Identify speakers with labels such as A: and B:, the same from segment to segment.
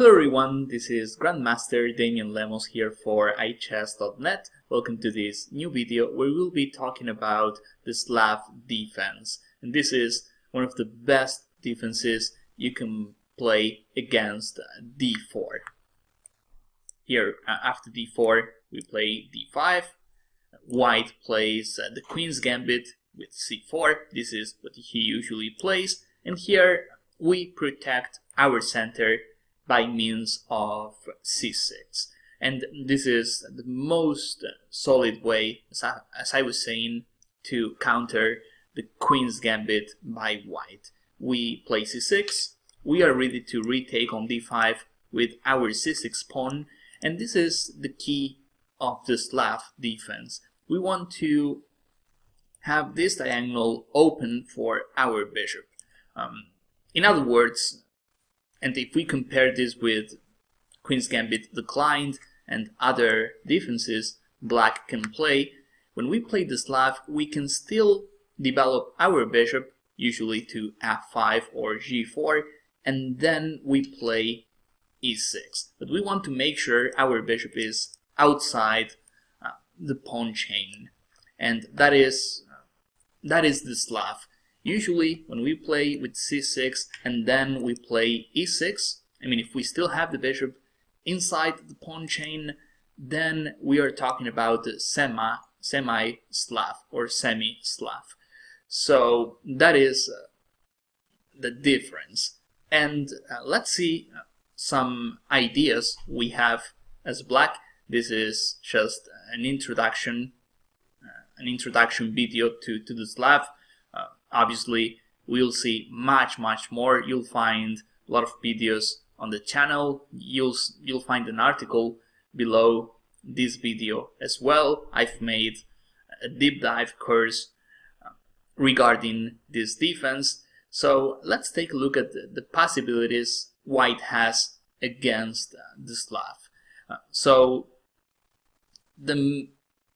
A: Hello everyone, this is Grandmaster Damian Lemos here for iChess.net. Welcome to this new video where we'll be talking about the Slav Defense. And this is one of the best defenses you can play against d4. Here, after d4, we play d5. White plays the Queen's Gambit with c4. This is what he usually plays. And here we protect our center by means of c6. And this is the most solid way, as I was saying, to counter the Queen's Gambit by white. We play c6, we are ready to retake on d5 with our c6 pawn, and this is the key of the Slav defense. We want to have this diagonal open for our bishop. In other words, and if we compare this with Queen's Gambit declined and other defenses black can play, when we play the Slav, we can still develop our bishop, usually to f5 or g4, and then we play e6. But we want to make sure our bishop is outside the pawn chain, and that is the Slav. Usually, when we play with c6 and then we play e6, if we still have the bishop inside the pawn chain, then we are talking about the semi-Slav or semi-Slav. So that is the difference. And let's see some ideas we have as black. This is just an introduction video to the Slav. Obviously, we'll see much more. You'll find a lot of videos on the channel. You'll find an article below this video as well. I've made a deep dive course regarding this defense. So let's take a look at the possibilities white has against the Slav.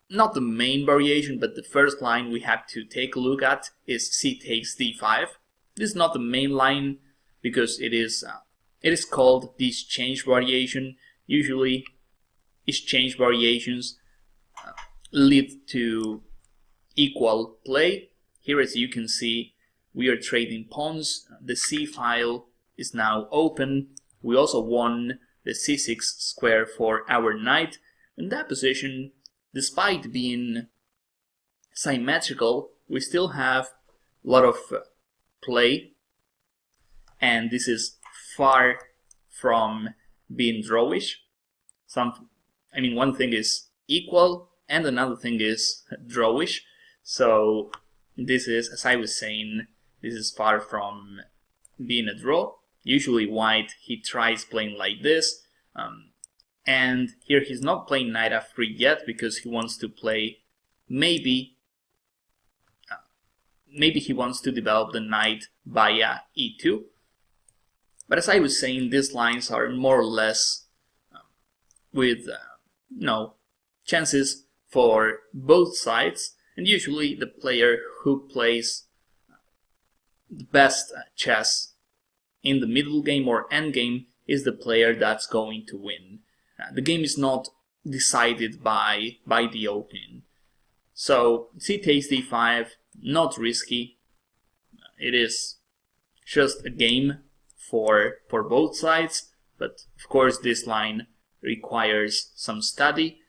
A: Not the main variation, but the first line we have to take a look at is c takes d5. This is not the main line because it is called the exchange variation. Usually, exchange variations lead to equal play. Here, as you can see, we are trading pawns. The c file is now open. We also won the c6 square for our knight. In that position, despite being symmetrical, we still have a lot of play, and this is far from being drawish. One thing is equal and another thing is drawish. So this is, as I was saying, this is far from being a draw. Usually white, he tries playing like this. And here he's not playing knight f3 yet because he wants to play, maybe he wants to develop the knight via e2. But as I was saying, these lines are more or less with chances for both sides. And usually the player who plays the best chess in the middle game or end game is the player that's going to win. The game is not decided by the opening. So c takes d5, not risky. It is just a game for both sides, but of course this line requires some study.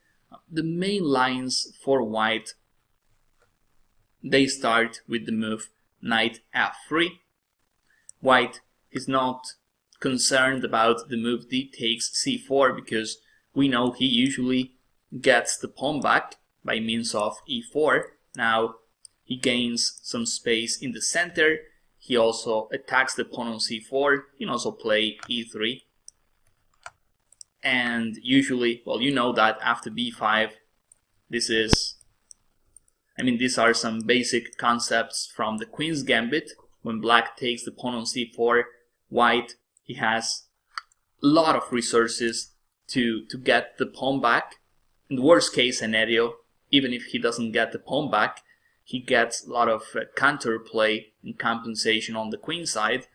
A: The main lines for white, they start with the move knight f3. White is not concerned about the move d takes c4 because we know he usually gets the pawn back by means of e4. Now he gains some space in the center. He also attacks the pawn on c4. He can also play e3. And usually, well, you know that after b5, these are some basic concepts from the Queen's Gambit. When black takes the pawn on c4, white, he has a lot of resources to get the pawn back. In the worst case scenario, even if he doesn't get the pawn back, he gets a lot of counterplay and compensation on the queen side.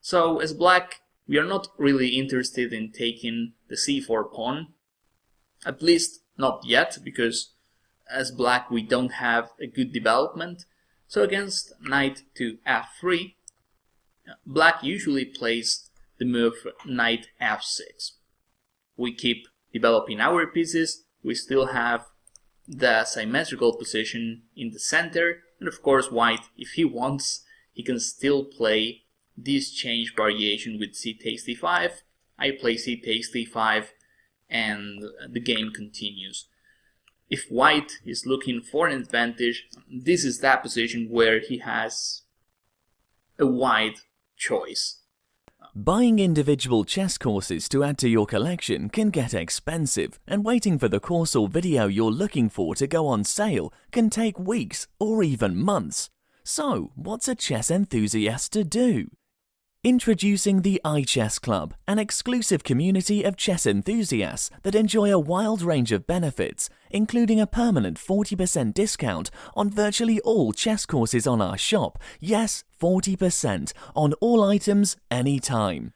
A: So as black, we are not really interested in taking the c4 pawn, at least not yet, because as black we don't have a good development. So against knight to f3, black usually plays the move knight f6. We keep developing our pieces, we still have the symmetrical position in the center, and of course white, if he wants, he can still play this change variation with c takes d5, I play c takes d5, and the game continues. If white is looking for an advantage, this is that position where he has a wide choice.
B: Buying individual chess courses to add to your collection can get expensive, and waiting for the course or video you're looking for to go on sale can take weeks or even months. So, what's a chess enthusiast to do? Introducing the iChess Club, an exclusive community of chess enthusiasts that enjoy a wild range of benefits, including a permanent 40% discount on virtually all chess courses on our shop. Yes, 40% on all items anytime.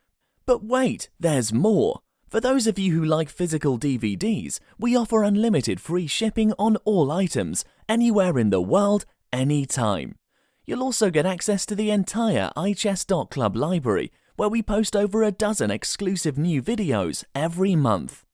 B: But wait, there's more. For those of you who like physical DVDs, we offer unlimited free shipping on all items, anywhere in the world, anytime. You'll also get access to the entire iChess.club library, where we post over a dozen exclusive new videos every month.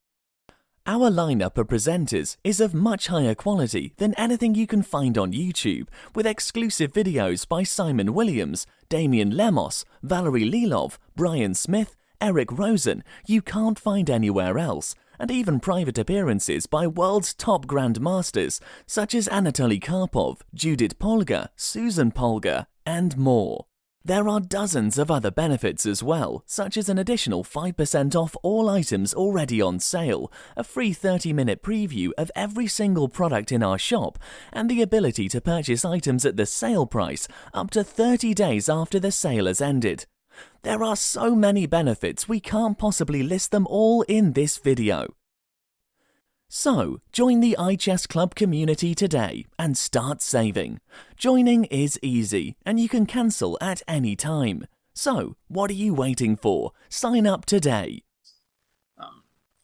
B: Our lineup of presenters is of much higher quality than anything you can find on YouTube, with exclusive videos by Simon Williams, Damian Lemos, Valery Lilov, Brian Smith, Eric Rosen you can't find anywhere else, and even private appearances by world's top grandmasters such as Anatoly Karpov, Judith Polgar, Susan Polgar, and more. There are dozens of other benefits as well, such as an additional 5% off all items already on sale, a free 30-minute preview of every single product in our shop, and the ability to purchase items at the sale price up to 30 days after the sale has ended. There are so many benefits we can't possibly list them all in this video. So, join the iChess Club community today and start saving. Joining is easy and you can cancel at any time. So, what are you waiting for? Sign up today.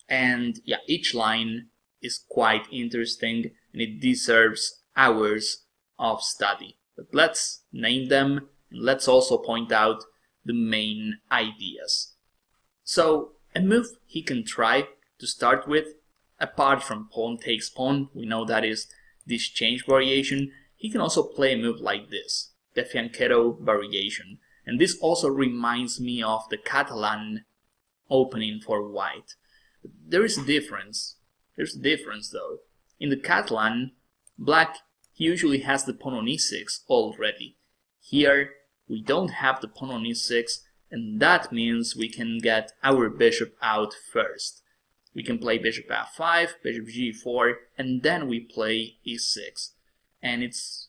A: And yeah, each line is quite interesting and it deserves hours of study. But let's name them and let's also point out the main ideas. So a move he can try to start with, apart from pawn takes pawn, we know that is this change variation, he can also play a move like this, the fianchetto variation. And this also reminds me of the Catalan opening for white. There is a difference. There's a difference though. In the Catalan, black he usually has the pawn on e6 already. Here we don't have the pawn on e6, and that means we can get our bishop out first. We can play bishop f5, bishop g4, and then we play e6. And it's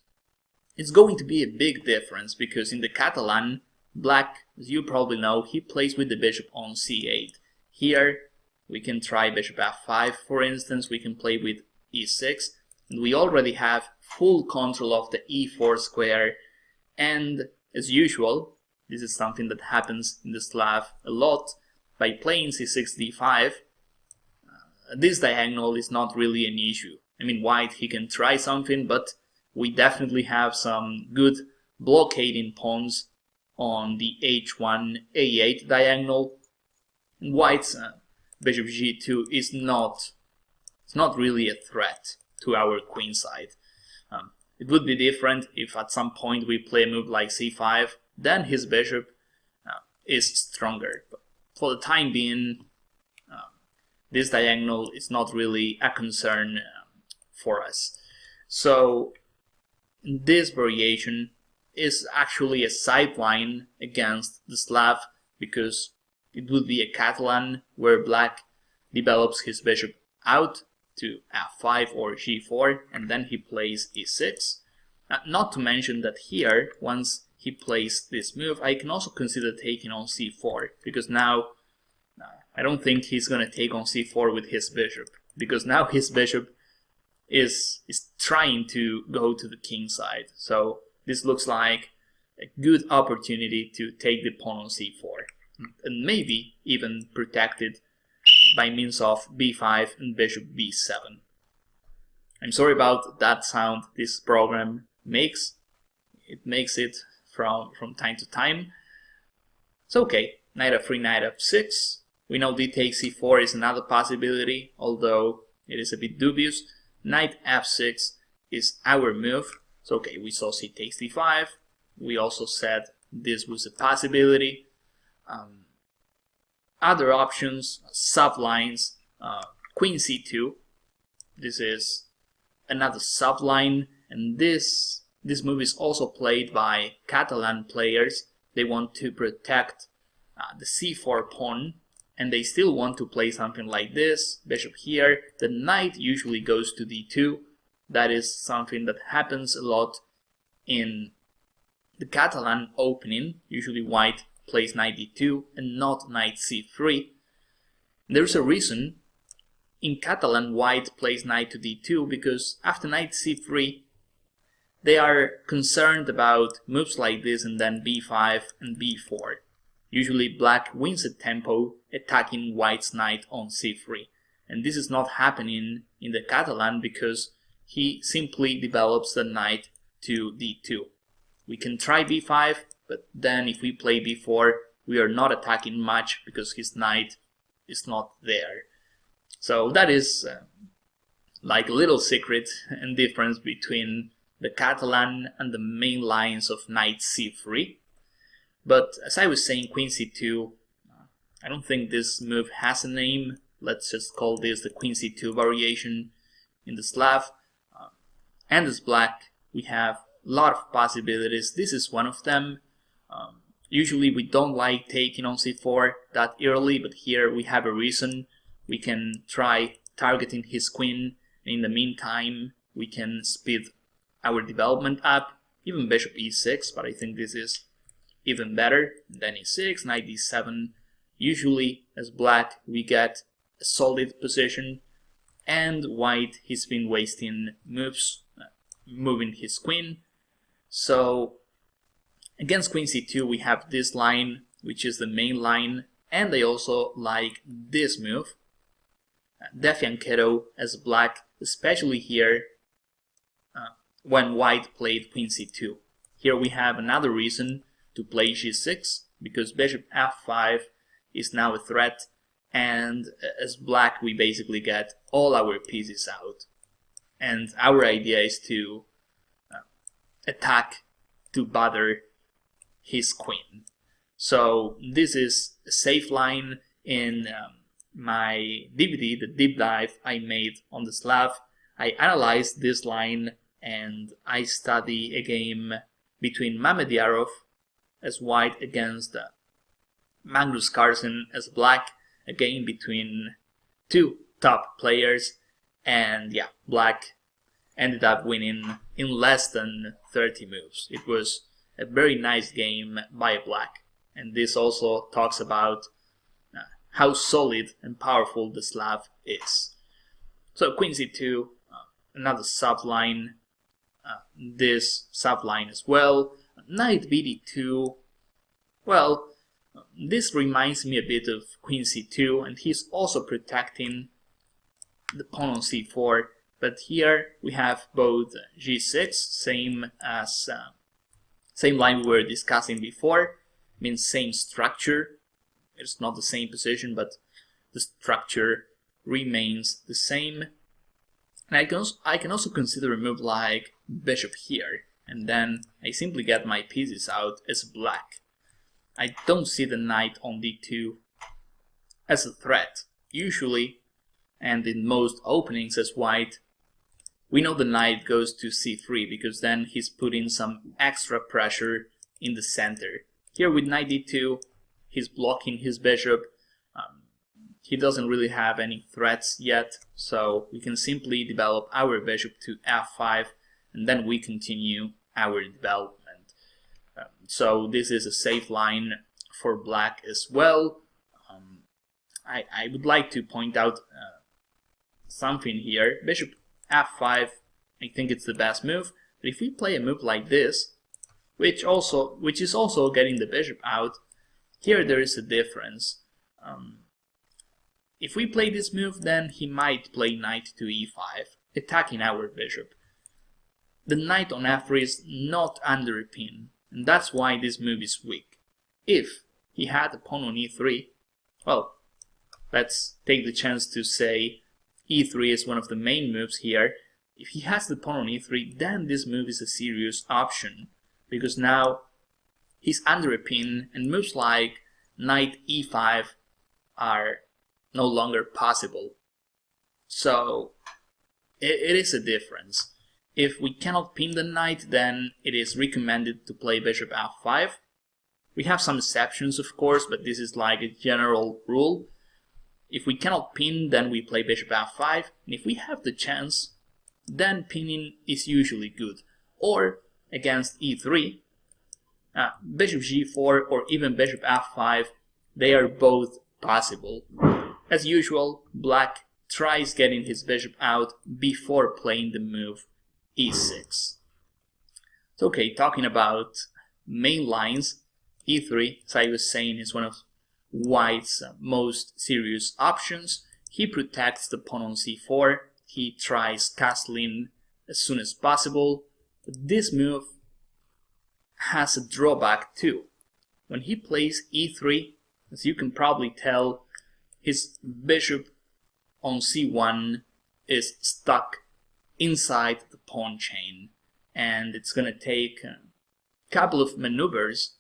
A: going to be a big difference, because in the Catalan, black, as you probably know, he plays with the bishop on c8. Here, we can try bishop f5, for instance, we can play with e6, and we already have full control of the e4 square, and as usual, this is something that happens in the Slav a lot, by playing c6 d5, this diagonal is not really an issue. I mean, white, he can try something, but we definitely have some good blockading pawns on the h1 a8 diagonal. And white's bishop g2 is not really a threat to our queen side. It would be different if at some point we play a move like c5, then his bishop is stronger. But for the time being, this diagonal is not really a concern for us. So this variation is actually a sideline against the Slav, because it would be a Catalan where black develops his bishop out to f5 or g4, and then he plays e6. Not to mention that here, once he plays this move, I can also consider taking on c4, because now I don't think he's going to take on c4 with his bishop, because now his bishop is trying to go to the king side. So this looks like a good opportunity to take the pawn on c4. and maybe even protected by means of b5 and bishop b7. I'm sorry about that sound this program makes. It makes it from time to time. It's okay. Knight f3, knight f6. We know d takes c4 is another possibility, although it is a bit dubious. Knight f6 is our move. So okay, we saw c takes d5. We also said this was a possibility. Other options, sublines, queen c2. This is another subline, and this move is also played by Catalan players. They want to protect the c4 pawn, and they still want to play something like this. Bishop here, the knight usually goes to d2. That is something that happens a lot in the Catalan opening. Usually white plays knight d2 and not knight c3. There's a reason. In Catalan, white plays knight to d2 because after knight c3 they are concerned about moves like this and then b5 and b4. Usually black wins a tempo attacking white's knight on c3. And this is not happening in the Catalan because he simply develops the knight to d2. We can try b5, but then if we play b4, we are not attacking much because his knight is not there. So that is like a little secret and difference between the Catalan and the main lines of knight c3. But as I was saying, queen c2, I don't think this move has a name. Let's just call this the queen c2 variation in the Slav. And as black, we have a lot of possibilities. This is one of them. Usually we don't like taking on c4 that early, but here we have a reason. We can try targeting his queen, and in the meantime we can speed our development up. Even bishop e6, but I think this is even better. Then e6, knight d7. Usually as black we get a solid position, and white he's been wasting moves moving his queen. So against queen c2 we have this line, which is the main line, and I also like this move, Defianchetto as black, especially here when white played queen c2. Here we have another reason to play g6, because bishop f5 is now a threat, and as black we basically get all our pieces out. And our idea is to attack to bother his queen. So this is a safe line. In my DVD, the deep dive I made on the Slav, I analyzed this line and I study a game between Mamedyarov as white against Magnus Carlsen as black, a game between two top players, and yeah, black ended up winning in less than 30 moves. It was a very nice game by black, and this also talks about how solid and powerful the Slav is. So queen c2, another subline, this subline as well. Knight bd2, well, this reminds me a bit of queen c2, and he's also protecting the pawn on c4, but here we have both g6, same line we were discussing before, means same structure. It's not the same position, but the structure remains the same. And I can also consider a move like bishop here, and then I simply get my pieces out as black. I don't see the knight on d2 as a threat. Usually, and in most openings as white, we know the knight goes to c3 because then he's putting some extra pressure in the center. Here with knight d2, he's blocking his bishop. He doesn't really have any threats yet, so we can simply develop our bishop to f5, and then we continue our development. So this is a safe line for black as well. I would like to point out something here. Bishop f5, I think it's the best move, but if we play a move like this, which is also getting the bishop out, here there is a difference. If we play this move, then he might play knight to e5, attacking our bishop. The knight on f3 is not under a pin, and that's why this move is weak. If he had a pawn on e3, well, let's take the chance to say e3 is one of the main moves here. If he has the pawn on e3, then this move is a serious option, because now he's under a pin, and moves like knight e5 are no longer possible. So it is a difference. If we cannot pin the knight, then it is recommended to play bishop f5. We have some exceptions, of course, but this is like a general rule. If we cannot pin, then we play bishop f5, and if we have the chance, then pinning is usually good. Or against e3, bishop g4 or even bishop f5, they are both possible. As usual, black tries getting his bishop out before playing the move e6. So, okay, talking about main lines, e3, as I was saying, is one of white's most serious options. He protects the pawn on c4, he tries castling as soon as possible, but this move has a drawback too. When he plays e3, as you can probably tell, his bishop on c1 is stuck inside the pawn chain, and it's gonna take a couple of maneuvers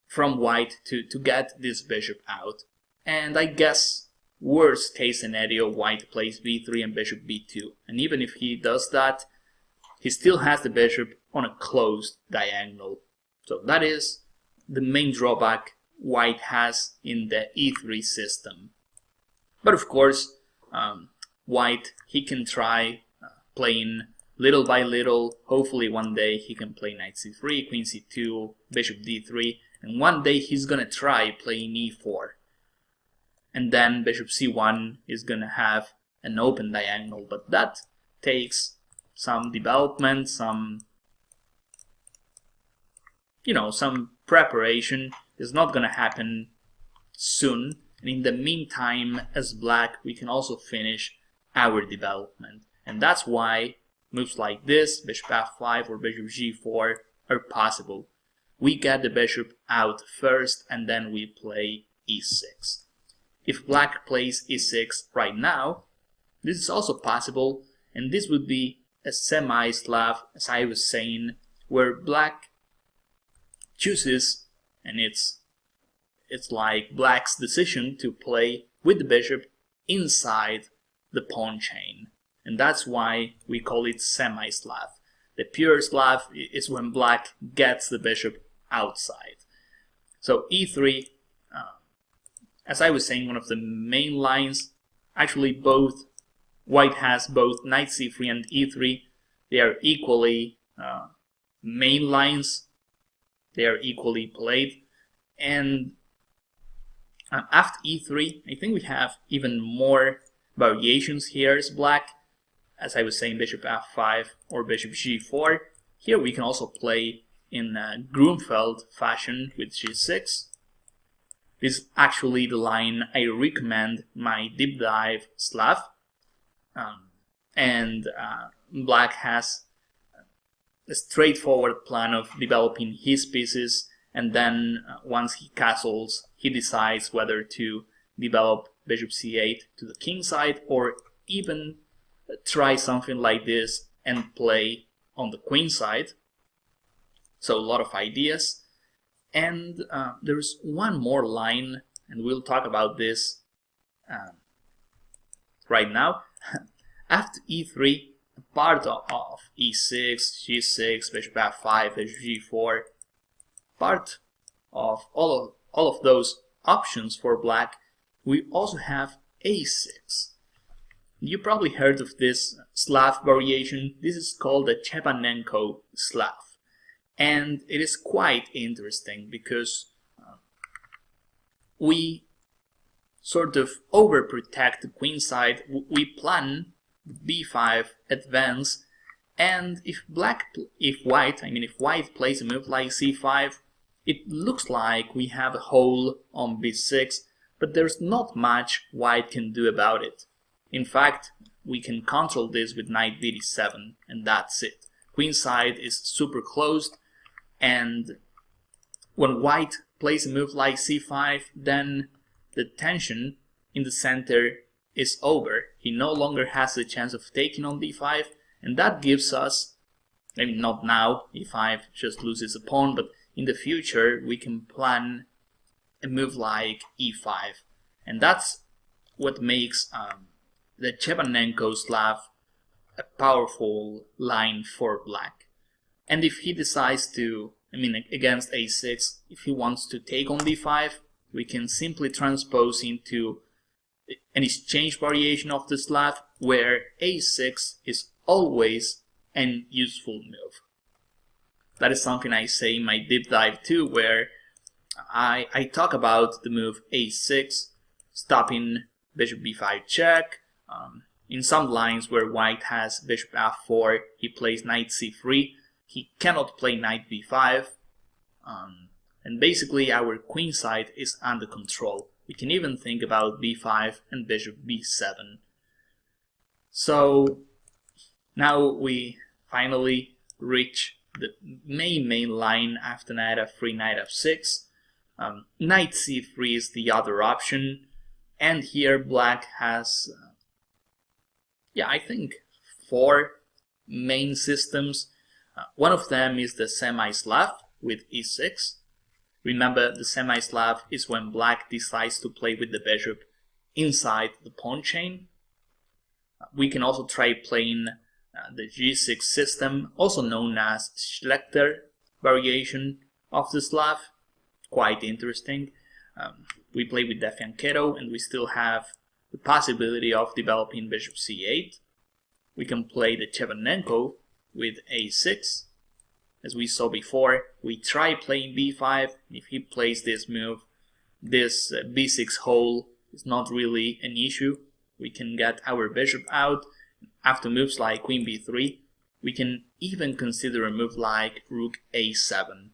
A: from white to get this bishop out. And I guess worst case scenario, white plays b3 and bishop b2, and even if he does that, he still has the bishop on a closed diagonal. So that is the main drawback white has in the e3 system. But of course, white, he can try playing little by little. Hopefully one day he can play knight c3, queen c2, bishop d3, and one day he's gonna try playing e4. And then bishop c1 is gonna have an open diagonal, but that takes some development, some preparation. Is not gonna happen soon, and in the meantime, as black, we can also finish our development. And that's why moves like this, bishop f5 or bishop g4, are possible. We get the bishop out first, and then we play e6. If black plays e6 right now, this is also possible, and this would be a semi-Slav, as I was saying, where black chooses, and it's like black's decision to play with the bishop inside the pawn chain. And that's why we call it semi-Slav. The pure Slav is when black gets the bishop outside. So e3, as I was saying, one of the main lines, actually both, white has both knight c3 and e3. They are equally main lines. They are equally played. And after e3, I think we have even more variations here as black. As I was saying, bishop f5 or bishop g4. Here we can also play in Grunfeld fashion with g6. This is actually the line I recommend my deep dive Slav. Black has a straightforward plan of developing his pieces, and then once he castles, he decides whether to develop bishop c8 to the king side, or even try something like this and play on the queen side. So a lot of ideas. And there's one more line, and we'll talk about this right now. After e3, part of e6, g6, bishop f5, bishop g4, part of all of those options for black, we also have a6. You probably heard of this Slav variation. This is called the Chepanenko Slav. And it is quite interesting because we sort of overprotect the queen side. We plan b5 advance, and if white plays a move like c5, it looks like we have a hole on b6, but there's not much white can do about it. In fact, we can control this with knight bd7, and that's it. Queenside is super closed, and when white plays a move like c5, then the tension in the center is over. He no longer has the chance of taking on d5, and that gives us, maybe not now, e5 just loses a pawn, but in the future we can plan a move like e5, and that's what makes the Chevanenko Slav a powerful line for black. And if he decides to, against a6, if he wants to take on d5, we can simply transpose into an exchange variation of the Slav where a6 is always an useful move. That is something I say in my deep dive too, where I talk about the move a6, stopping bishop b5 check. In some lines where white has bishop f4, he plays knight c3. He cannot play knight b5. And basically our queen side is under control. We can even think about b5 and bishop b7. So now we finally reach the main line after knight f3, knight f6. Knight c3 is the other option. And here black has, I think 4 main systems. One of them is the semi-Slav with e6. Remember, the semi-Slav is when black decides to play with the bishop inside the pawn chain. We can also try playing the g6 system, also known as Schlechter variation of the Slav. Quite interesting. We play with the fianchetto, and we still have the possibility of developing bishop c8. We can play the Chevanenko with a6. As we saw before, we try playing b5. If he plays this move, this b6 hole is not really an issue. We can get our bishop out. After moves like queen b3, we can even consider a move like rook a7.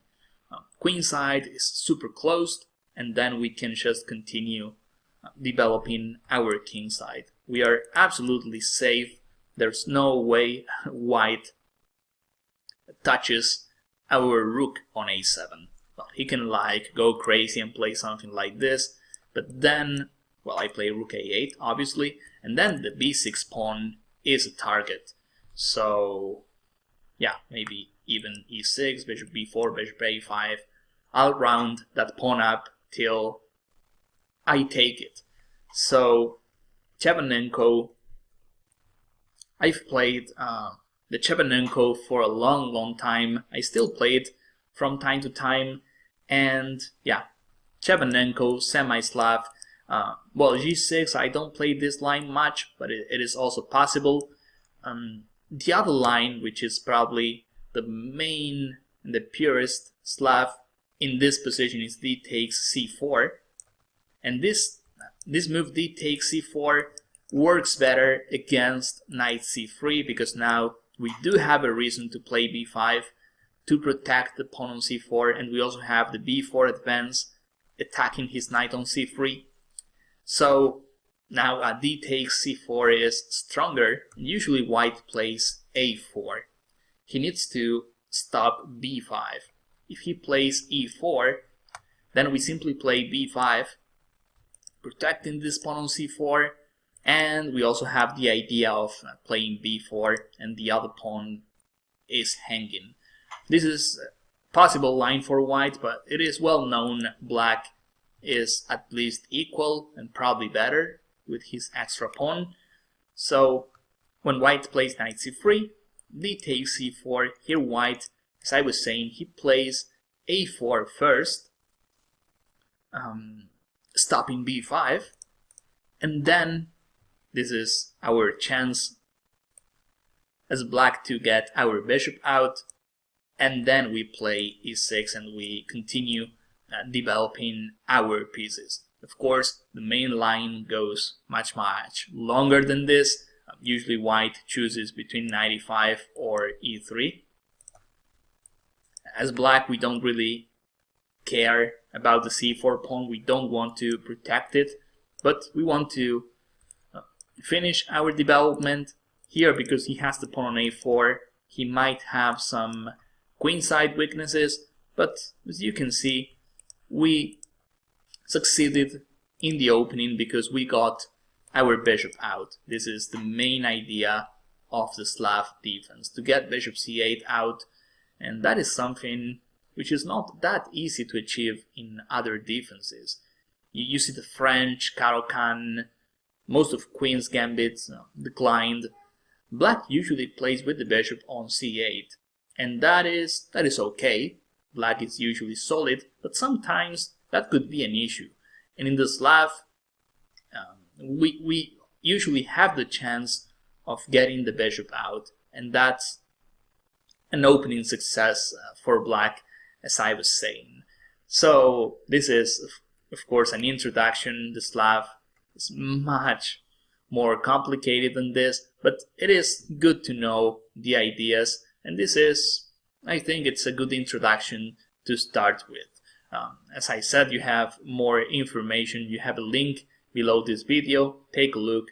A: Queen side is super closed, and then we can just continue developing our king side. We are absolutely safe. There's no way white touches our rook on a7. Well, he can go crazy and play something like this, but then, I play rook a8 obviously, and then the b6 pawn is a target. So maybe even e6, bishop b4, bishop a5. I'll round that pawn up till I take it. So Chevanenko, I've played the Chevanenko for a long time. I still play it from time to time, and Chevanenko, semi-Slav. G6, I don't play this line much, but it is also possible. The other line, which is probably the main and the purest Slav in this position, is d takes c4, and this move d takes c4 works better against knight c3 because now we do have a reason to play b5 to protect the pawn on c4, and we also have the b4 advance attacking his knight on c3. So now d takes c4 is stronger. Usually white plays a4. He needs to stop b5. If he plays e4, then we simply play b5, protecting this pawn on c4, and we also have the idea of playing b4 and the other pawn is hanging. This is a possible line for white, but it is well known black is at least equal and probably better with his extra pawn. So when white plays knight c3, d takes c4, here white, as I was saying, he plays a4 first, stopping b5, and then this is our chance as black to get our bishop out, and then we play e6 and we continue developing our pieces. Of course, the main line goes much longer than this. Usually white chooses between knight e5 or e3. As black, we don't really care about the c4 pawn. We don't want to protect it, but we want to finish our development here because he has the pawn on a4. He might have some queenside weaknesses, but as you can see, we succeeded in the opening because we got our bishop out. This is the main idea of the Slav defense, to get bishop c8 out, and that is something which is not that easy to achieve in other defenses. You see the French, Karjakin, most of Queen's Gambit declined. Black usually plays with the bishop on c8, and that is okay. Black is usually solid, but sometimes that could be an issue. And in the Slav, we usually have the chance of getting the bishop out, and that's an opening success for Black, as I was saying. So this is, of course, an introduction. The Slav is much more complicated than this, but it is good to know the ideas, and this is, I think it's a good introduction to start with. As I said, you have more information. You have a link below this video. Take a look.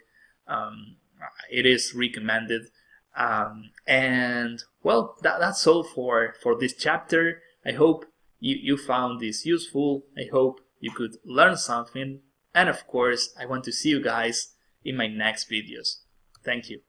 A: It is recommended. And well, that's all for this chapter. I hope you found this useful. I hope you could learn something. And of course, I want to see you guys in my next videos. Thank you.